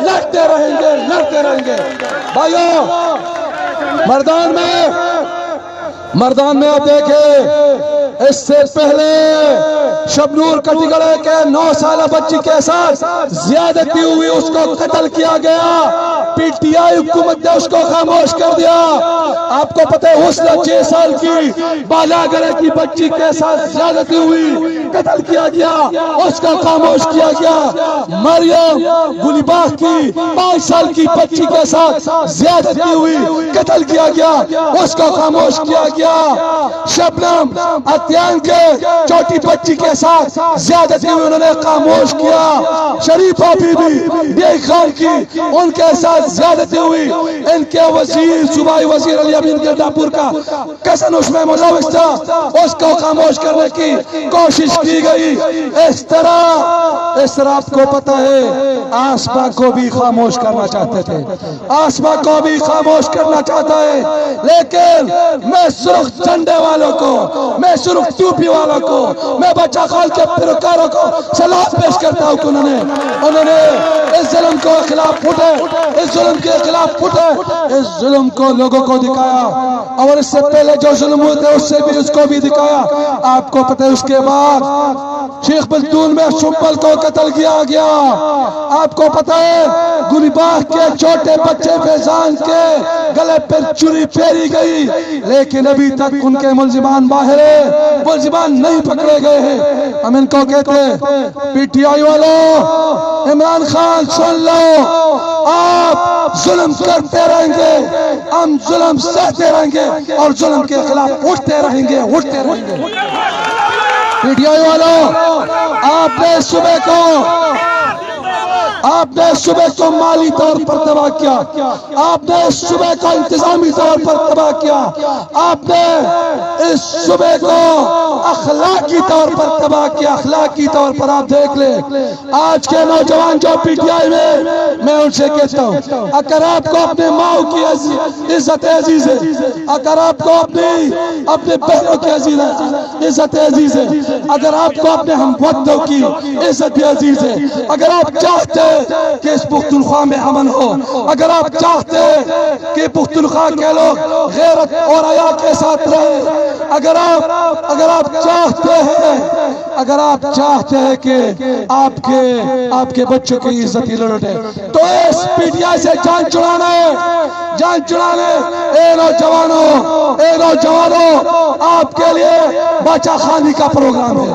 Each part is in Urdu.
لڑتے رہیں گے بھائیو۔ مردان میں آپ دیکھیں، اس سے پہلے شبنور کٹیگڑے کے 9 سالہ بچی کے ساتھ زیادتی ہوئی، اس کو قتل کیا گیا، پی ٹی آئی حکومت نے اس کو خاموش کر دیا۔ آپ کو پتہ ہے حسنہ 6 سال کی بالاگڑے کی بچی کے ساتھ زیادتی ہوئی، قتل کیا گیا، اس کا خاموش کیا گیا۔ مریم گلی باغ کی 5 سال کی بچی کے ساتھ زیادتی ہوئی، قتل کیا گیا، اس کا خاموش کیا گیا۔ شبنم عطیان کے چھوٹی بچی کے ساتھ زیادتی ہوئی، انہوں نے خاموش کیا۔ شریفہ بی بی بیگ خان کی ان کے ساتھ زیادتی ہوئی، ان کے وزیر صوبائی وزیر علی امین گرداپور کا کسن اس میں ملوث تھا، اس کو خاموش کرنے کی کوشش کی گئی۔ اس طرح آپ کو پتہ ہے آسما کو بھی خاموش کرنا چاہتے تھے، آسما کو بھی خاموش کرنا چاہتا ہے، لیکن میں سرخ جھنڈے والوں کو، میں سرخ ٹوپی والوں کو، میں بچہ خان کے پیروکاروں کو سلام پیش کرتا ہوں کہ انہوں نے اس ظلم کو خلاف اٹھے، اس ظلم کے خلاف اٹھے، اس ظلم کو لوگوں کو دکھایا، اور اس سے پہلے جو ظلم ہوئے تھے اس سے بھی اس کو بھی دکھایا۔ آپ کو پتہ ہے اس کے بعد شیخ بلتون میں شمبل کو قتل کیا گیا۔ آپ کو پتہ ہے گلی باغ کے چھوٹے بچے فیضان کے گلے پر چوری پھیری گئی، لیکن ابھی تک ان کے ملزمان باہر ہیں، ملزمان نہیں پکڑے گئے ہیں۔ ہم ان کو کہتے ہیں پی ٹی آئی والوں، عمران خان سن لو، آپ ظلم کرتے رہیں گے، ہم ظلم سہتے رہیں گے اور ظلم کے خلاف اٹھتے رہیں گے۔ پی ٹی آئی والوں، آپ نے صبح کو مالی طور پر تباہ کیا، آپ نے اس صبح کو انتظامی طور پر تباہ کیا، آپ نے اس صبح کو اخلاقی طور پر تباہ کیا۔ اخلاقی طور پر آپ دیکھ لیں آج کے نوجوان جو پی ٹی آئی میں ان سے کہتا ہوں، اگر آپ کو اپنے ماں کی عزت عزیز ہے، اگر آپ کو اپنے بہنوں کی عزت عزیز ہے، اگر آپ کو اپنے ہم وطنوں کی عزت عزیز ہے، اگر آپ چاہتے ہیں کہ اس پختونخوا میں امن ہو، اگر آپ چاہتے ہیں کہ پختونخوا کے لوگ غیرت اور حیا کے ساتھ رہیں، اگر آپ چاہتے ہیں کہ آپ کے بچوں کی عزت لڑے، تو اس پی ٹی آئی سے جان چھڑانا ہے۔ اے نوجوانوں، آپ کے لیے باچا خانی کا پروگرام ہے،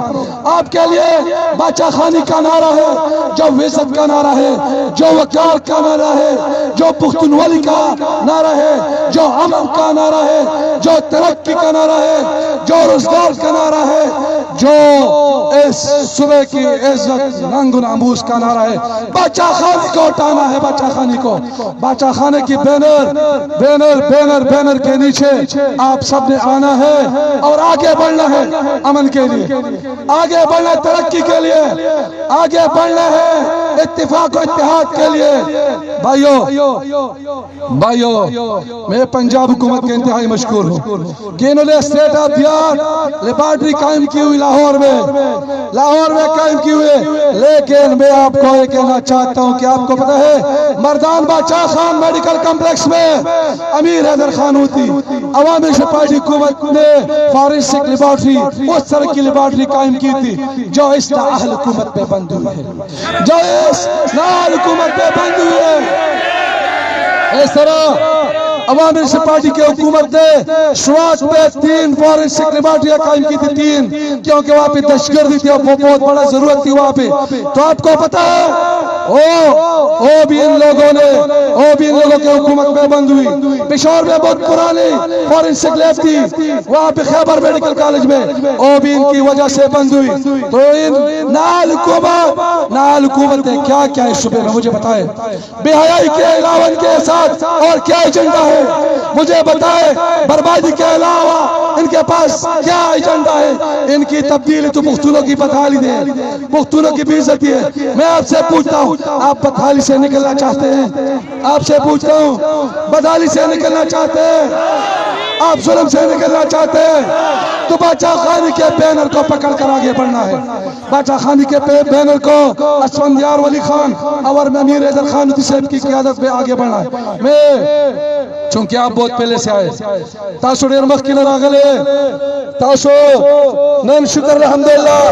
آپ کے لیے باچا خانی کا نعرہ ہے، جو عزت کا نعرہ ہے، جو وقار کا نعرہ ہے، جو پختونوالی کا نعرہ ہے، جو امن کا نعرہ ہے، جو ترقی کا نعرہ ہے، جو روزگار کا نعرہ ہے، جو اس صبح کی عزت رنگ و ناموس کا نعرہ ہے۔ باچا خانی کو اٹھانا ہے، باچا خانی کو، باچا خانے کی بینر کے نیچے آپ سب نے آنا ہے اور آگے بڑھنا ہے، امن کے لیے آگے بڑھنا ہے، ترقی کے لیے آگے بڑھنا ہے، اتفاق و اتحاد کے لیے۔ بھائیو، میں پنجاب حکومت کے انتہائی مشکور ہوں کہ انہوں نے state of the art laboratory قائم کی ہوئی لاہور میں قائم کی ہوئی، لیکن میں آپ کو یہ کہنا چاہتا ہوں کہ آپ کو پتہ ہے مردان باچا خان میڈیکل کمپلیکس میں امیر حیدر خان ہوتی، عوامی پارٹی حکومت نے فارنسک لیبارٹری اس طرح کی لیبارٹری قائم کی تھی جو اس نااہل حکومت پہ بند ہوئی ہے، اس طرح عوامی پارٹی کی حکومت نے شروعات پہ 3 فارنسک لیبارٹریاں قائم کی تھی، 3، کیونکہ وہاں پہ دہشت گردی تھی اور بہت بڑا ضرورت تھی وہاں پہ۔ تو آپ کو پتا ہے وہ بھی ان لوگوں کے حکومت میں بند ہوئی۔ پشاور میں بہت پرانی فارنسک لیب تھی، وہاں پہ خیبر میڈیکل کالج میں، وہ بھی ان کی وجہ سے بند ہوئی۔ تو ان نال حکومت نے کیا اس صوبے میں مجھے بتائے، بے حیائی کے علاوہ ان کے ساتھ اور کیا ایجنڈا ہے مجھے بتائے، بربادی کے علاوہ ان کے پاس کیا ایجنڈا ہے؟ ان کی تبدیلی تو پختونوں کی بدحالی ہے، پختونوں کی بے عزتی ہے۔ میں آپ سے پوچھتا ہوں، آپ بدحالی سے نکلنا چاہتے ہیں؟ آپ سے پوچھتا ہوں، بدحالی سے نکلنا چاہتے ہیں؟ آپ ظلم سے نکلنا چاہتے ہیں تو باچا خانی کے بینر کو پکڑ کر آگے بڑھنا ہے. باچا خانی کے بینر کو اسفندیار ولی خان اور امیر حیدر خان صاحب کی قیادت میں آگے بڑھنا ہے. میں چونکہ آپ بہت پہلے سے آئے تاسو ډیر مخکې نه راغلي تاسو نن شکر الحمدلله